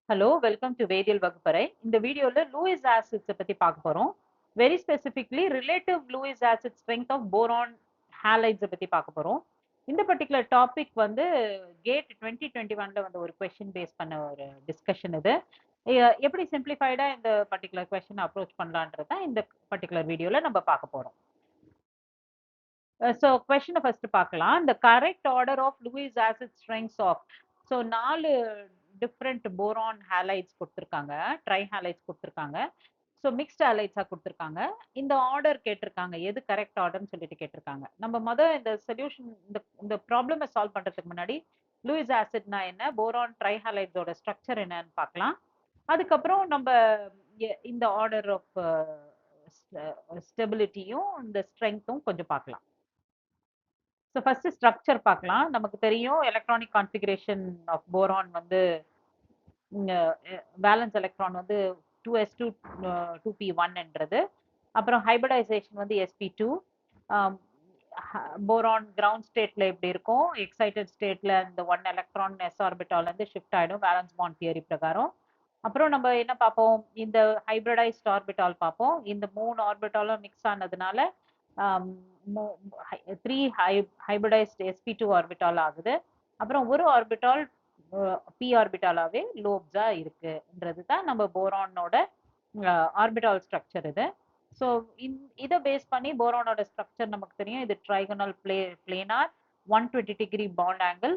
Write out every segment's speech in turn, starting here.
Hello, welcome to வேதியியல் வகுப்பறை. இந்த வீடியோல லூயிஸ் ஆசிட்ஸ பத்தி பார்க்க போறோம். Very specifically relative Lewis acid strength of boron halides பத்தி பார்க்க போறோம். இந்த பர்ட்டிகுலர் டாபிக் வந்து கேட் 2021ல வந்து ஒரு கொஸ்டின் பேஸ் பண்ண ஒரு டிஸ்கஷன் இது. எப்படி சிம்பிளிஃபைடா இந்த பர்ட்டிகுலர் கொஸ்டின் அப்ரோச் பண்ணலான்றது தான் இந்த பர்ட்டிகுலர் வீடியோல நம்ம பார்க்க போறோம். ஸோ கொஸ்டினை ஃபர்ஸ்ட் பார்க்கலாம். இந்த correct order of Lewis acid strengths of so 4 different boron halides கொடுத்துருக்காங்க, ட்ரை ஹாலைட்ஸ் கொடுத்துருக்காங்க. ஸோ மிக்ஸ்ட் ஹாலைட்ஸாக கொடுத்துருக்காங்க. இந்த ஆர்டர் கேட்டிருக்காங்க, எது கரெக்ட் ஆர்டர்னு சொல்லிட்டு கேட்டிருக்காங்க. நம்ம இந்த சொல்யூஷன் இந்த ப்ராப்ளமை சால்வ் பண்ணுறதுக்கு முன்னாடி லூயிஸ் ஆசிட்னா என்ன, போரான் ட்ரை ஹாலைட்ஸோட ஸ்ட்ரக்சர் என்னன்னு பார்க்கலாம். அதுக்கப்புறம் நம்ம இந்த ஆர்டர் ஆஃப் ஸ்டெபிலிட்டியும் இந்த ஸ்ட்ரெங்த்தும் கொஞ்சம் பார்க்கலாம். ஸோ ஃபர்ஸ்ட் ஸ்ட்ரக்சர் பார்க்கலாம். நமக்கு தெரியும் எலக்ட்ரானிக் கான்ஃபிகரேஷன் ஆஃப் போரான் வந்து வேலன்ஸ் எலக்ட்ரான் வந்து 2s2 2p1என்றது. அப்புறம் ஹைபிரிடைசேஷன் வந்து sp2. போரான் கிரவுண்ட் ஸ்டேட்ல எப்படி இருக்கும், எக்ஸைட்டட் ஸ்டேட்ல இந்த 1 எலக்ட்ரான் s ஆர்பிட்டால்ல இருந்து ஷிஃப்ட் ஆயிடும் வேலன்ஸ் பாண்ட் தியரி பிரகாரம். அப்புறம் நம்ம என்ன பார்ப்போம், இந்த ஹைபிரிடைஸ்ட் ஆர்பிட்டால் பார்ப்போம். இந்த 3 ஆர்பிட்டாலும் மிக்ஸ் ஆனதுனால 3 ஹைபிரிடைஸ்ட் sp2 ஆர்பிட்டால் ஆகுது. அப்புறம் ஒரு ஆர்பிட்டால் p ஆர்பிட்டாலாவே லோப்ஸா இருக்குன்றது தான் நம்ம போரானோட ஆர்பிட்டால் ஸ்ட்ரக்சர் இது. ஸோ இதை பேஸ் பண்ணி போரானோட ஸ்ட்ரக்சர் நமக்கு தெரியும். இது ட்ரைகனல் பிளேனார் 120 டிகிரி பாண்ட் ஆங்கிள்.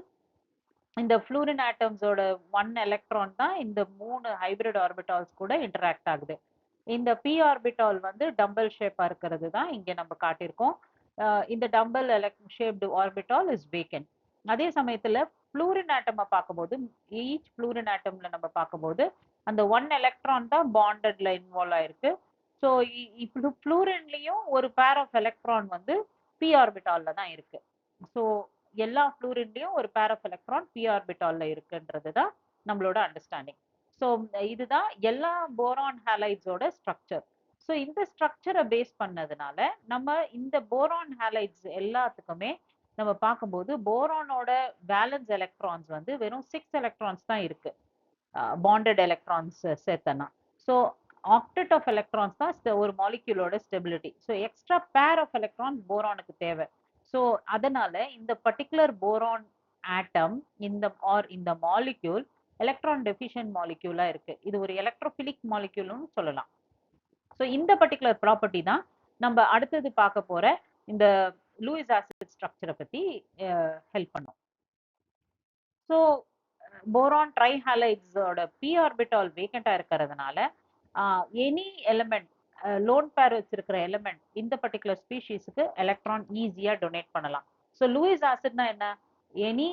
இந்த ஃப்ளூரின் ஆட்டம்ஸோட 1 எலக்ட்ரான் தான் இந்த 3 ஹைபிரிட் ஆர்பிட்டால்ஸ் கூட இன்டராக்ட் ஆகுது. இந்த p ஆர்பிட்டால் வந்து டம்பல் ஷேப்பா இருக்கிறது தான் இங்க நம்ம காட்டியிருக்கோம். இந்த dumbbell shaped orbital is vacant. அதே சமயத்துல ஃப்ளூரின் ஆட்டமை பார்க்கும்போது ஈச் ஃப்ளூரின் ஆட்டம்ல நம்ம பார்க்கும்போது அந்த 1 எலக்ட்ரான் தான் பாண்டட்ல இன்வால்வ் ஆயிருக்கு. ஸோ இப்போ ஃப்ளூரின்லயும் ஒரு பேர் ஆஃப் எலக்ட்ரான் வந்து p ஆர்பிட்டால்ல தான் இருக்கு. ஸோ எல்லா ஃப்ளூரின்லயும் ஒரு பேர் ஆஃப் எலக்ட்ரான் p ஆர்பிட்டால்ல இருக்குன்றது தான் நம்மளோட அண்டர்ஸ்டாண்டிங். ஸோ இதுதான் எல்லா போரான் ஹாலைட்ஸோட ஸ்ட்ரக்சர். ஸோ இந்த ஸ்ட்ரக்சரை பேஸ் பண்ணதுனால நம்ம இந்த போரான் ஹாலைட்ஸ் எல்லாத்துக்குமே நம்ம பார்க்கும்போது போரானோட வேலன்ஸ் எலக்ட்ரான்ஸ் வந்து வெறும் 6 எலக்ட்ரான்ஸ் தான் இருக்கு, பாண்டட் எலக்ட்ரான்ஸ் சேர்த்தனா. ஸோ ஆக்டெட் ஆஃப் எலக்ட்ரான்ஸ் தான் ஒரு மாலிக்யூலோட stability. So extra pair of electrons போரானுக்கு தேவை. ஸோ அதனால இந்த பர்டிகுலர் போரான் ஆட்டம் இந்த மாலிக்யூல் எலக்ட்ரான் டெஃபிஷியன்ட் மாலிக்யூலா இருக்கு. இது ஒரு எலக்ட்ரோஃபிலிக் மாலிக்யூல்னு சொல்லலாம். ஸோ இந்த பர்டிகுலர் ப்ராப்பர்ட்டி தான் நம்ம அடுத்தது பார்க்க போற இந்த லூயிஸ் ஆசிட் ஸ்ட்ரக்சரை பத்தி ஹெல்ப் பண்ணும். ஸோ போரான் ட்ரை ஹாலைட்ஸோட p ஆர்பிட்டால் வேக்கண்டா இருக்கிறதுனால எனி எலிமெண்ட் லோன் பேர் வச்சிருக்கிற எலிமெண்ட் இந்த பர்டிகுலர் ஸ்பீஷீஸுக்கு எலக்ட்ரான் ஈஸியா டொனேட் பண்ணலாம். ஸோ லூயிஸ் ஆசிட்னா என்ன, any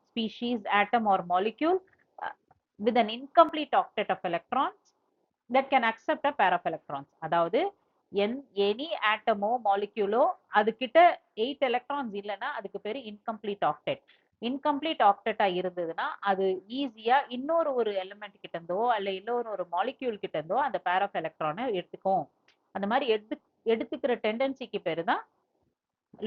species atom or molecule with an incomplete octet of electrons that can accept a pair of electrons. அதாவது எனி ஆட்டமோ மாலிக்யூலோ அது கிட்ட 8 எலக்ட்ரான்ஸ் இல்லைன்னா அதுக்கு பேரு இன்கம்ப்ளீட் ஆக்டெட். இன்கம்ப்ளீட் ஆக்டெட்டா இருந்ததுன்னா அது ஈஸியா இன்னொரு ஒரு எலிமெண்ட் கிட்ட இருந்தோ அல்ல இன்னொரு ஒரு மாலிக்யூல் கிட்ட இருந்தோ அந்த பேர் ஆஃப் எலக்ட்ரானை எடுத்துக்கும். அந்த மாதிரி எடுத்துக்கிற டெண்டன்சிக்கு பேரு தான்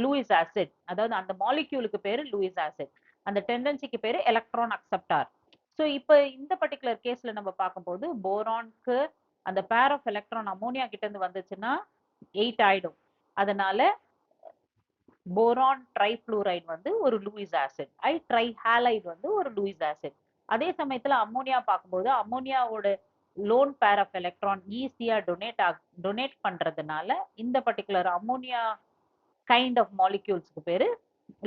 லூயிஸ் ஆசிட். அதாவது அந்த மாலிக்யூலுக்கு பேரு லூயிஸ் ஆசிட், அந்த டெண்டன்சிக்கு பேரு எலக்ட்ரான் அக்செப்டார். ஸோ இப்போ இந்த பர்டிகுலர் கேஸ்ல நம்ம பார்க்கும்போது போரானுக்கு அந்த பேர் ஆஃப் எலக்ட்ரான் அமோனியா கிட்ட இருந்து வந்துச்சுன்னா 8 ஆயிடும். அதனால போரான் ட்ரைஃப்ளூரைடு வந்து ஒரு லூயிஸ் ஆசிட், ட்ரை ஹாலைடு வந்து ஒரு லூயிஸ் ஆசிட். அதே சமயத்துல அம்மோனியா பார்க்கும்போது அம்மோனியாவோட லோன் பேர் ஆஃப் எலக்ட்ரான் ஈஸியா டொனேட் பண்றதுனால இந்த பர்டிகுலர் அம்மோனியா கைண்ட் ஆஃப் மாலிக்யூல்ஸ்க்கு பேரு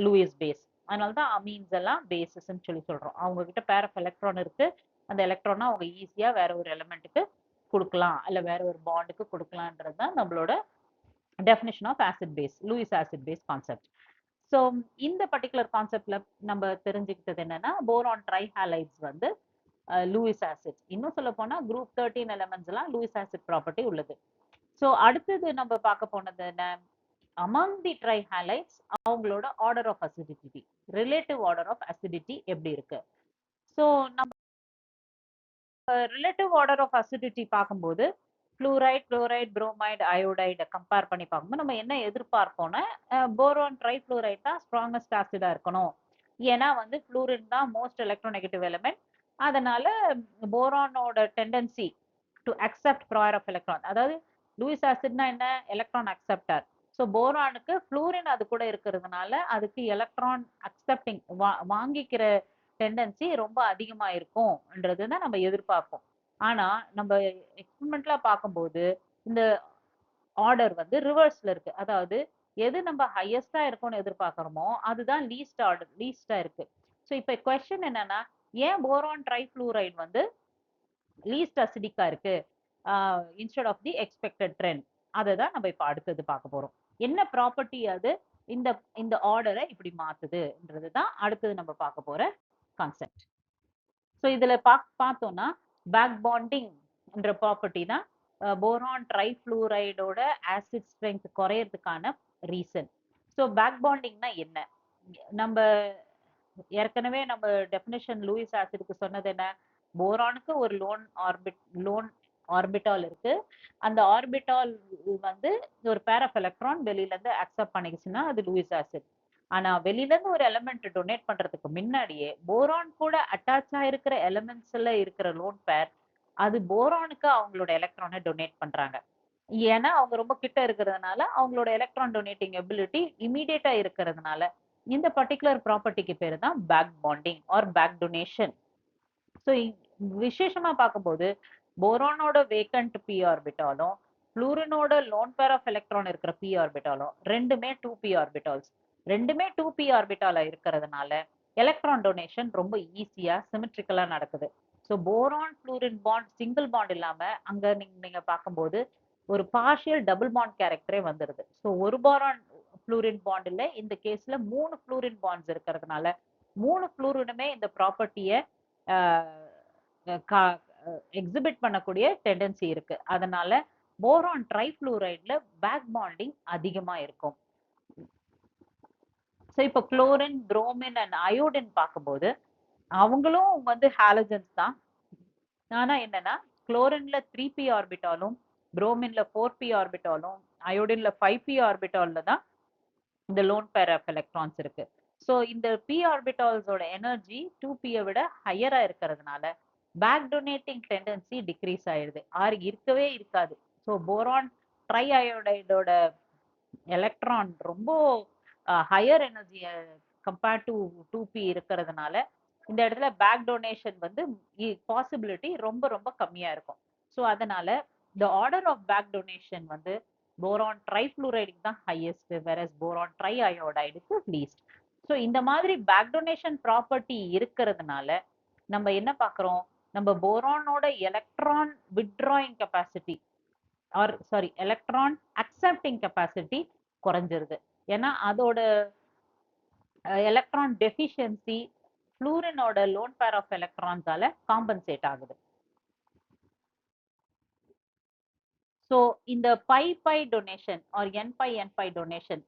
லூயிஸ் பேஸ். அதனாலதான் அமீன்ஸ் எல்லாம் பேசஸ்ன்னு சொல்லி சொல்றோம். அவங்க கிட்ட பேர் ஆஃப் எலக்ட்ரான் இருக்கு, அந்த எலக்ட்ரானை அவங்க ஈஸியா வேற ஒரு எலிமெண்ட்டுக்கு கொடுக்கலாம் அல்ல வேற ஒரு பாண்டுக்கு கொடுக்கலான்றது தான் நம்மளோட definition of acid base, Lewis acid base concept. So இந்த பர்டிகுலர் கான்செப்ட்ல நம்ம தெரிஞ்சுக்கிட்டது என்னன்னா போரான் ட்ரைஹாலைட்ஸ் வந்து லூயிஸ் ஆசிட். இன்னும் சொல்ல போனா குரூப் 13 எலிமெண்ட்ஸ் எல்லாம் லூயிஸ் ஆசிட் ப்ராப்பர்ட்டி உள்ளது. ஸோ அடுத்தது நம்ம பார்க்க போனது என்ன, among the trihalides அவங்களோட order of acidity, relative order of acidity எப்படி இருக்கு. ஸோ நம்ம ரிலேட்டிவ் ஆர்டர் ஆஃப் அசிடிட்டி பார்க்கும்போது fluoride, chloride, bromide, iodide compare பண்ணி பார்க்கும்போது நம்ம என்ன எதிர்பார்ப்போம்னா போரான் ட்ரைஃப்ளூரைட் தான் ஸ்ட்ராங்கஸ்ட் ஆசிடா இருக்கணும். ஏன்னா வந்து ஃப்ளூரின் தான் மோஸ்ட் எலக்ட்ரோநெகட்டிவ் எலிமெண்ட், அதனால போரானோட tendency to accept pair of electron, அதாவது லூயிஸ் ஆசிட்னா என்ன, எலக்ட்ரான் அக்செப்டர். ஸோ போரானுக்கு ஃப்ளூரின் அது கூட இருக்கிறதுனால அதுக்கு எலக்ட்ரான் அக்செப்டிங் வாங்கிக்கிற டெண்டன்சி ரொம்ப அதிகமா இருக்கும்ன்றது தான் நம்ம எதிர்பார்ப்போம். ஆனா நம்ம எக்ஸ்பெரிமெண்ட்ல பார்க்கும்போது இந்த ஆர்டர் வந்து ரிவர்ஸ்ல இருக்கு. அதாவது எது நம்ம ஹையஸ்டா இருக்கும்னு எதிர்பார்க்கிறோமோ அதுதான் லீஸ்ட் ஆர்டர் லீஸ்டா இருக்கு. ஸோ இப்போ கொஸ்டின் என்னன்னா, ஏன் போரான் ட்ரைஃப்ளூரைடு வந்து லீஸ்ட் அசிடிக்கா இருக்கு instead of the expected trend? அதை தான் நம்ம இப்போ அடுத்தது பார்க்க போறோம். என்ன ப்ராப்பர்ட்டி அது இந்த இந்த ஆர்டரை இப்படி மாத்துதுன்றது தான் அடுத்தது நம்ம பார்க்க போற கான்செப்ட். ஸோ இதுல பார்த்தோம்னா பேக் பாண்டிங் என்ற ப்ராப்பர்ட்டி தான் போரான் ட்ரைஃப்ளூரைடோட ஆசிட் ஸ்ட்ரென்த் குறையறதுக்கான ரீசன். ஸோ பேக் பாண்டிங்னா என்ன? நம்ம ஏற்கனவே நம்ம டெஃபினிஷன் லூயிஸ் ஆசிடுக்கு சொன்னது என்ன, போரானுக்கு ஒரு லோன் ஆர்பிட்டால் இருக்கு. அந்த ஆர்பிட்டால் வந்து ஒரு பேர் ஆஃப் எலக்ட்ரான் வெளியில இருந்து அக்செப்ட் பண்ணிக்கிச்சுன்னா அது லூயிஸ் ஆசிட். ஆனா வெளியில இருந்து ஒரு எலிமெண்ட் டொனேட் பண்றதுக்கு முன்னாடியே போரான் கூட அட்டாச் ஆயிருக்கிற எலிமெண்ட்ஸ்ல இருக்கிற லோன் பேர் அது போரானுக்கு அவங்களோட எலக்ட்ரானை டொனேட் பண்றாங்க. ஏன்னா அவங்க ரொம்ப கிட்ட இருக்கிறதுனால அவங்களோட எலக்ட்ரான் டொனேட்டிங் எபிலிட்டி இமீடியட்டா இருக்கிறதுனால இந்த பர்டிகுலர் ப்ராப்பர்ட்டிக்கு பேரு தான் back bonding or back donation. So விசேஷமா பார்க்கும்போது போரானோட வேக்கண்ட் பி ஆர்பிட்டாலும் ஃப்ளூரினோட லோன் பேர் ஆஃப் எலக்ட்ரான் இருக்கிற பி ஆர்பிட்டாலும் ரெண்டுமே 2p ஆர்பிட்டால்ஸ். ரெண்டுமே 2p ஆர்பிட்டாலா இருக்கிறதுனால எலக்ட்ரான் டொனேஷன் ரொம்ப ஈஸியா சிமெட்ரிக்கலா நடக்குது. So boron fluorine bond single bond இல்லாம அங்க நீங்க பார்க்கும்போது ஒரு பார்ஷியல் டபுள் பாண்ட் கேரக்டரே வந்துருது. ஸோ ஒரு போரான் ஃப்ளூரின் பாண்ட் இல்ல, இந்த கேஸ்ல 3 ஃப்ளூரின் பாண்ட்ஸ் இருக்கிறதுனால 3 ஃப்ளூரினுமே இந்த ப்ராப்பர்ட்டியை எக்ஸிபிட் பண்ணக்கூடிய டெண்டன்சி இருக்கு. அதனால போரான் ட்ரைஃப்ளூரைட்ல பேக் பாண்டிங் அதிகமா இருக்கும். ஸோ இப்போ குளோரின், புரோமின் அண்ட் அயோடின் பார்க்கும்போது அவங்களும் வந்து ஹாலஜன்ஸ் தான். ஆனா என்னன்னா குளோரின்ல 3p ஆர்பிட்டாலும் புரோமின்ல 4p ஆர்பிட்டாலும் அயோடின்ல 5p ஆர்பிட்டால்ல தான் இந்த லோன் பேர் ஆஃப் எலக்ட்ரான்ஸ் இருக்கு. ஸோ இந்த p ஆர்பிட்டால்ஸோட எனர்ஜி 2p விட ஹையரா இருக்கிறதுனால பேக் டொனேட்டிங் டெண்டன்சி டிக்ரீஸ் ஆயிடுது, ஆர் இருக்கவே இருக்காது. ஸோ போரான் ட்ரை அயோடைடோட எலக்ட்ரான் ரொம்ப higher energy compared to 2p இருக்கிறதுனால இந்த இடத்துல பேக் டொனேஷன் வந்து பாசிபிலிட்டி ரொம்ப ரொம்ப கம்மியா இருக்கும். ஸோ அதனால the order of back donation வந்து போரான் ட்ரைஃப்ளூரைடுக்கு தான் ஹையஸ்ட், வேறஸ் போரான் ட்ரை அயோடைடுக்கு லீஸ்ட். ஸோ இந்த மாதிரி பேக் டொனேஷன் ப்ராப்பர்ட்டி இருக்கிறதுனால நம்ம என்ன பார்க்குறோம், நம்ம போரானோட electron withdrawing capacity or sorry electron accepting capacity குறைஞ்சிருது. ஏன்னா அதோட எலக்ட்ரான் டெஃபிஷியன்சி ஃப்ளூரினோட லோன் பேர் ஆஃப் எலக்ட்ரான்ஸால காம்பன்சேட் ஆகுது. ஸோ இந்த pi donation or n-pi donation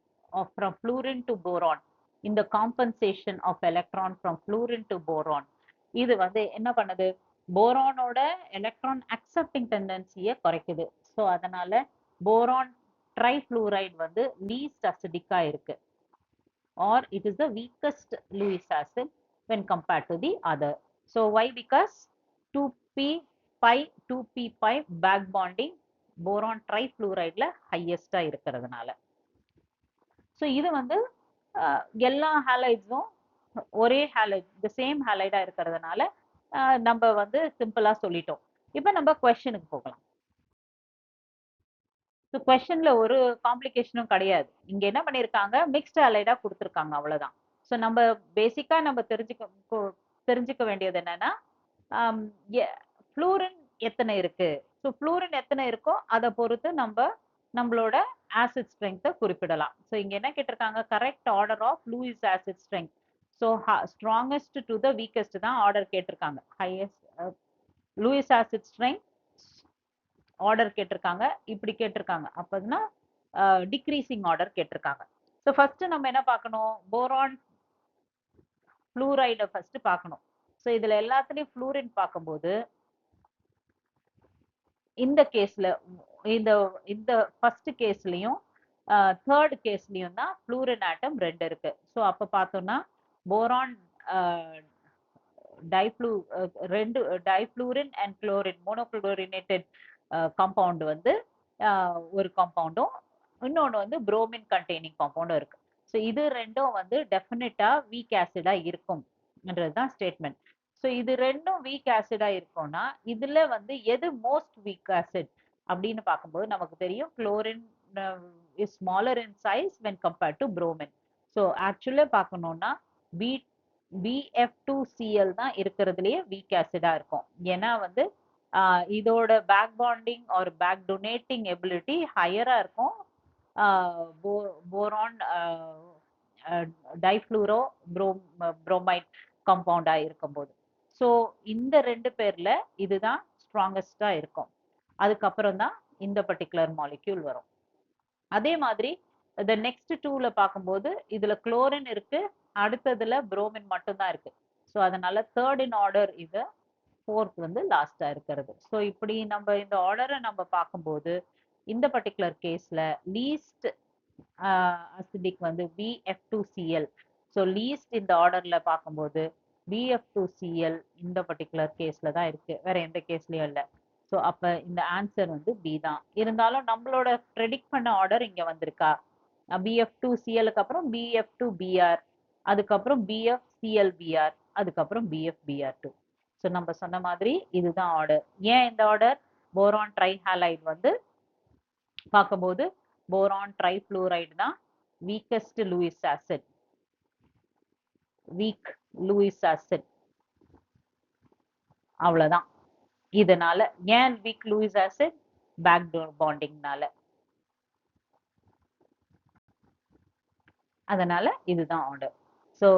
from fluorine to boron, இந்த compensation of electron from fluorine to boron, இது வந்து என்ன பண்ணுது, போரானோட எலக்ட்ரான் அக்செப்டிங் டெண்டன்சியை குறைக்குது. ஸோ அதனால போரான் ட்ரைஃப்ளூரைடு வந்து லீஸ்ட் அசிடிக்கா இருக்கு, or it is the weakest Lewis acid when compared to the other. So why? Because 2p pi 2p pi back bonding boron trifluoride highest இருக்கிறதுனால. ஸோ இது வந்து எல்லா ஹாலைட்ஸும் ஒரே ஹாலைட் த சேம் ஹாலைடா இருக்கிறதுனால நம்ம வந்து சிம்பிளா சொல்லிட்டோம். இப்போ நம்ம கொஸ்டினுக்கு போகலாம். ஸோ கொஸ்டின்ல ஒரு காம்ப்ளிகேஷனும் கிடையாது. இங்க என்ன பண்ணிருக்காங்க, மிக்ஸ்ட் ஹாலைடா கொடுத்துருக்காங்க, அவ்வளவுதான். ஸோ நம்ம பேசிக்கா நம்ம தெரிஞ்சுக்க வேண்டியது என்னன்னா ஃப்ளூரின் எத்தனை இருக்கு. ஸோ ஃப்ளூரின் எத்தனை இருக்கோ அதை பொறுத்து நம்மளோட ஆசிட் ஸ்ட்ரென்த்தை குறிப்பிடலாம். ஸோ இங்க என்ன கேட்டிருக்காங்க, correct order of Lewis acid strength. So strongest to the weakest தான் ஆர்டர் கேட்டிருக்காங்க. Highest Lewis acid strength order கேட்டிருக்காங்க, இப்படி கேட்டிருக்காங்க. அப்போதுன்னா டிக்ரீசிங் ஆர்டர் கேட்டிருக்காங்க. ஸோ ஃபர்ஸ்ட் நம்ம என்ன பார்க்கணும், போரான் ஃப்ளூரைடை ஃபர்ஸ்ட் பார்க்கணும். ஸோ இதுல எல்லாத்துலயும் ஃப்ளூரின் பார்க்கும்போது இந்த கேஸ்ல இந்த இந்த ஃபர்ஸ்ட் கேஸ்லயும் தேர்ட் கேஸ்லயும் தான் ஃப்ளூரின் ஆட்டம் 2 இருக்கு. ஸோ அப்ப பார்த்தோம்னா போரான் டைஃப்ளூ ரெண்டு டைஃப்ளூரின் அண்ட் குளோரின் மோனோகுளோரினேட்டட் காம்பவுண்ட் வந்து ஒரு காம்பவுண்டும் இன்னொன்று வந்து புரோமின் கண்டெய்னிங் காம்பவுண்டும் இருக்கு. ஸோ இது ரெண்டும் வந்து டெஃபினட்டா வீக் ஆசிடா இருக்கும்ன்றது தான் ஸ்டேட்மெண்ட். ஸோ இது ரெண்டும் வீக் ஆசிடா இருக்கும்னா இதுல வந்து எது மோஸ்ட் வீக் ஆசிட் அப்படின்னு பார்க்கும்போது நமக்கு தெரியும் chlorine is smaller in size when compared to bromine. So ஆக்சுவலா பார்க்கணும்னா பி BF2Cl தான் இருக்கிறதுலயே வீக் ஆசிடா இருக்கும். ஏன்னா வந்து இதோட back bonding or back donating ability ஹையரா இருக்கும் போரான் டைஃப்ளூரோ புரோமைட் காம்பவுண்டா இருக்கும்போது. ஸோ இந்த ரெண்டு பேர்ல இதுதான் ஸ்ட்ராங்கஸ்டா இருக்கும். அதுக்கப்புறம் தான் இந்த பர்டிகுலர் மாலிக்யூல் வரும். அதே மாதிரி இந்த நெக்ஸ்ட் டூல பார்க்கும்போது இதுல குளோரின் இருக்கு, அடுத்ததுல புரோமின் மட்டும்தான் இருக்கு. ஸோ அதனால தேர்ட் இன் ஆர்டர் இது, ஃபோர்த் வந்து லாஸ்டா இருக்கிறது. ஸோ இப்படி நம்ம இந்த ஆர்டரை நம்ம பார்க்கும்போது இந்த பர்டிகுலர் கேஸ்ல லீஸ்ட் அசிடிக் வந்து BF2Cl. ஸோ லீஸ்ட் இந்த ஆர்டர்ல பார்க்கும்போது BF2Cl இந்த பர்டிகுலர் கேஸ்ல தான் இருக்கு, வேற எந்த கேஸ்லயும் இல்லை. ஸோ அப்ப இந்த ஆன்சர் வந்து பி தான். இருந்தாலும் நம்மளோட ப்ரெடிக்ட் பண்ண ஆர்டர் இங்க வந்திருக்கா, BF2Clக்கு அப்புறம் BF2Br, அதுக்கப்புறம் BFClBr, அதுக்கப்புறம் BFBr2. ஸோ நம்ம சொன்ன மாதிரி இதுதான் ஆர்டர். ஏன் இந்த ஆர்டர்? போரான் ட்ரைஹாலைடு வந்து பார்க்கும்போது போரான் ட்ரைஃப்ளூரைடு தான் weakest Lewis acid, weak Lewis acid. அவ்வளவுதான். இதனால ஏன் வீக் லூயிஸ் ஆசிட்? பேக் பாண்டிங்னால. அதனால இதுதான் ஆர்டர். ஸோ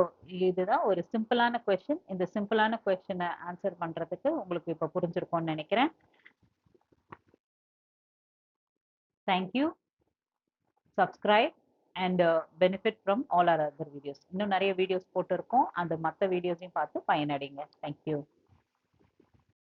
இதுதான் ஒரு சிம்பிளான கொஸ்டின். இந்த சிம்பிளான கொஸ்டினை ஆன்சர் பண்றதுக்கு உங்களுக்கு இப்ப புரிஞ்சிருக்கும்னு நினைக்கிறேன். Thank you. Subscribe and benefit from all our other videos. இன்னும் நிறைய வீடியோஸ் போட்டிருக்கோம், அந்த மற்ற வீடியோஸையும் பார்த்து பயனடைங்க. தேங்க்யூ.